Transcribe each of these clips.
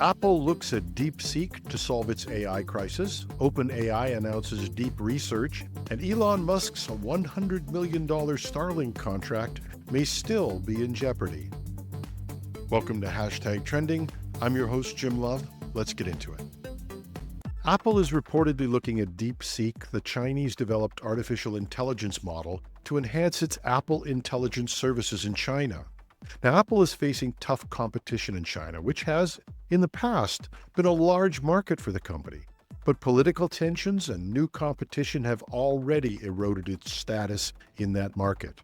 Apple looks at DeepSeek to solve its AI crisis, OpenAI announces DeepResearch, and Elon Musk's $100 million Starlink contract may still be in jeopardy. Welcome to Hashtag Trending. I'm your host, Jim Love. Let's get into it. Apple is reportedly looking at DeepSeek, the Chinese-developed artificial intelligence model, to enhance its Apple Intelligence services in China. Now, Apple is facing tough competition in China, which has, in the past, been a large market for the company. But political tensions and new competition have already eroded its status in that market.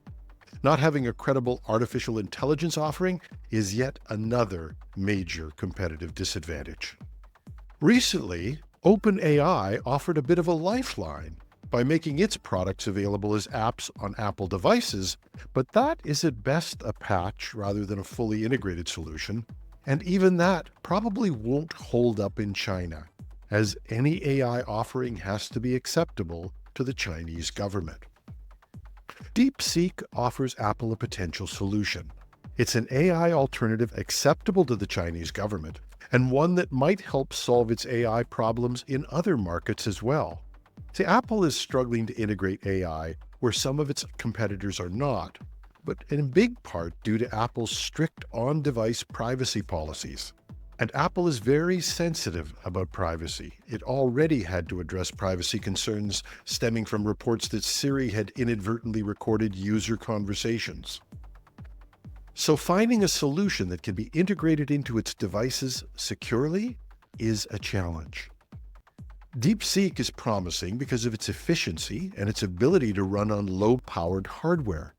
Not having a credible artificial intelligence offering is yet another major competitive disadvantage. Recently, OpenAI offered a bit of a lifeline by making its products available as apps on Apple devices, but that is at best a patch rather than a fully integrated solution, and even that probably won't hold up in China, as any AI offering has to be acceptable to the Chinese government. DeepSeek offers Apple a potential solution. It's an AI alternative acceptable to the Chinese government, and one that might help solve its AI problems in other markets as well. See, Apple is struggling to integrate AI where some of its competitors are not, but in big part due to Apple's strict on-device privacy policies. And Apple is very sensitive about privacy. It already had to address privacy concerns stemming from reports that Siri had inadvertently recorded user conversations. So finding a solution that can be integrated into its devices securely is a challenge. DeepSeek is promising because of its efficiency and its ability to run on low-powered hardware.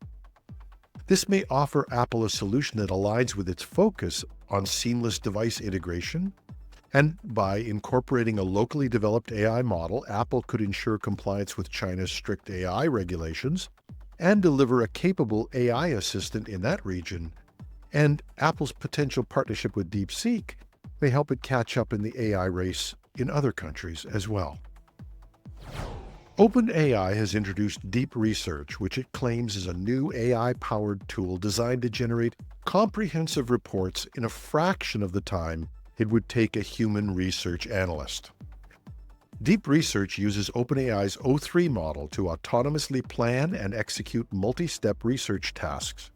This may offer Apple a solution that aligns with its focus on seamless device integration, and by incorporating a locally developed AI model, Apple could ensure compliance with China's strict AI regulations and deliver a capable AI assistant in that region. And Apple's potential partnership with DeepSeek may help it catch up in the AI race in other countries as well. OpenAI has introduced DeepResearch, which it claims is a new AI-powered tool designed to generate comprehensive reports in a fraction of the time it would take a human research analyst. DeepResearch uses OpenAI's O3 model to autonomously plan and execute multi-step research tasks.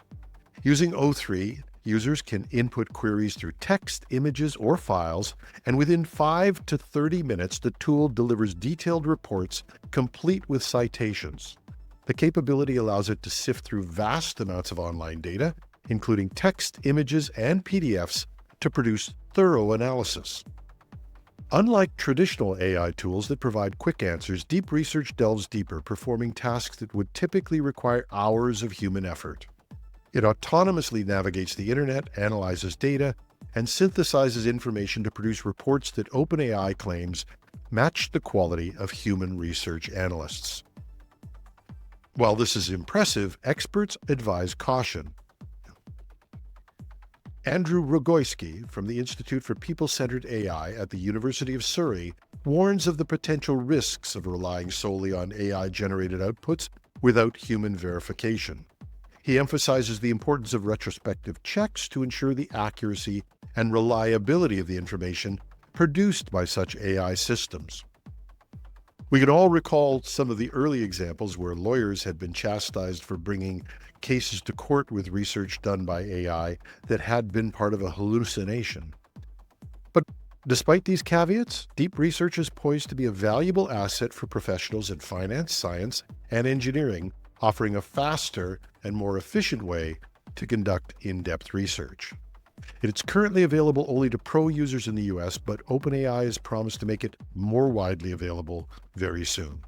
Using O3, users can input queries through text, images, or files, and within 5 to 30 minutes, the tool delivers detailed reports complete with citations. The capability allows it to sift through vast amounts of online data, including text, images, and PDFs, to produce thorough analysis. Unlike traditional AI tools that provide quick answers, DeepResearch delves deeper, performing tasks that would typically require hours of human effort. It autonomously navigates the internet, analyzes data, and synthesizes information to produce reports that OpenAI claims match the quality of human research analysts. While this is impressive, experts advise caution. Andrew Rogoyski from the Institute for People-Centered AI at the University of Surrey warns of the potential risks of relying solely on AI-generated outputs without human verification. He emphasizes the importance of retrospective checks to ensure the accuracy and reliability of the information produced by such AI systems. We can all recall some of the early examples where lawyers had been chastised for bringing cases to court with research done by AI that had been part of a hallucination. But despite these caveats, DeepResearch is poised to be a valuable asset for professionals in finance, science, and engineering, offering a faster and more efficient way to conduct in-depth research. It's currently available only to pro users in the US, but OpenAI has promised to make it more widely available very soon.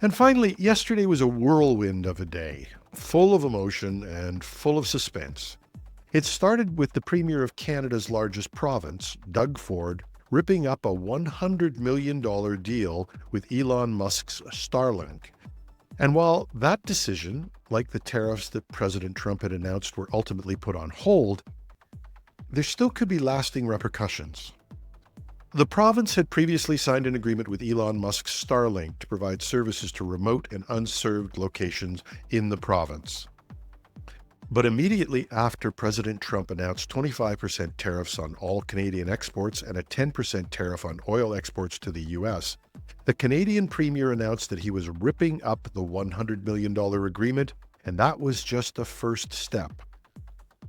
And finally, yesterday was a whirlwind of a day, full of emotion and full of suspense. It started with the Premier of Canada's largest province, Doug Ford, ripping up a $100 million deal with Elon Musk's Starlink. And while that decision, like the tariffs that President Trump had announced, were ultimately put on hold, there still could be lasting repercussions. The province had previously signed an agreement with Elon Musk's Starlink to provide services to remote and unserved locations in the province. But immediately after President Trump announced 25% tariffs on all Canadian exports and a 10% tariff on oil exports to the U.S., the Canadian Premier announced that he was ripping up the $100 million agreement, and that was just the first step.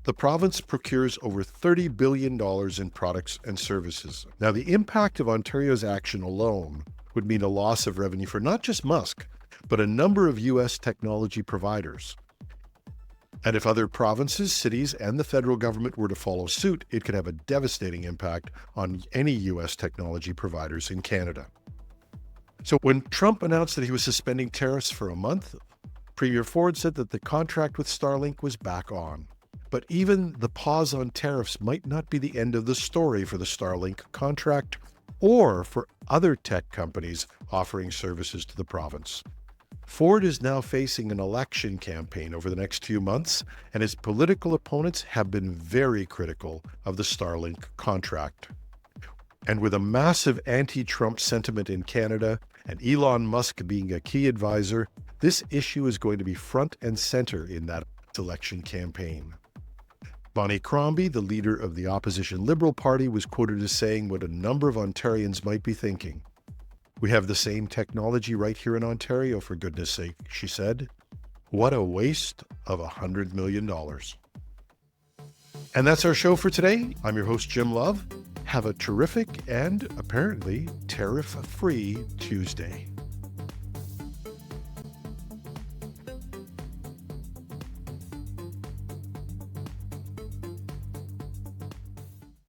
The province procures over $30 billion in products and services. Now, the impact of Ontario's action alone would mean a loss of revenue for not just Musk, but a number of U.S. technology providers. And if other provinces, cities, and the federal government were to follow suit, it could have a devastating impact on any U.S. technology providers in Canada. So when Trump announced that he was suspending tariffs for a month, Premier Ford said that the contract with Starlink was back on. But even the pause on tariffs might not be the end of the story for the Starlink contract or for other tech companies offering services to the province. Ford is now facing an election campaign over the next few months, and his political opponents have been very critical of the Starlink contract. And with a massive anti-Trump sentiment in Canada and Elon Musk being a key advisor, this issue is going to be front and center in that election campaign. Bonnie Crombie, the leader of the opposition Liberal Party, was quoted as saying what a number of Ontarians might be thinking. "We have the same technology right here in Ontario, for goodness sake," she said. What a waste of $100 million. And that's our show for today. I'm your host, Jim Love. Have a terrific and apparently tariff-free Tuesday.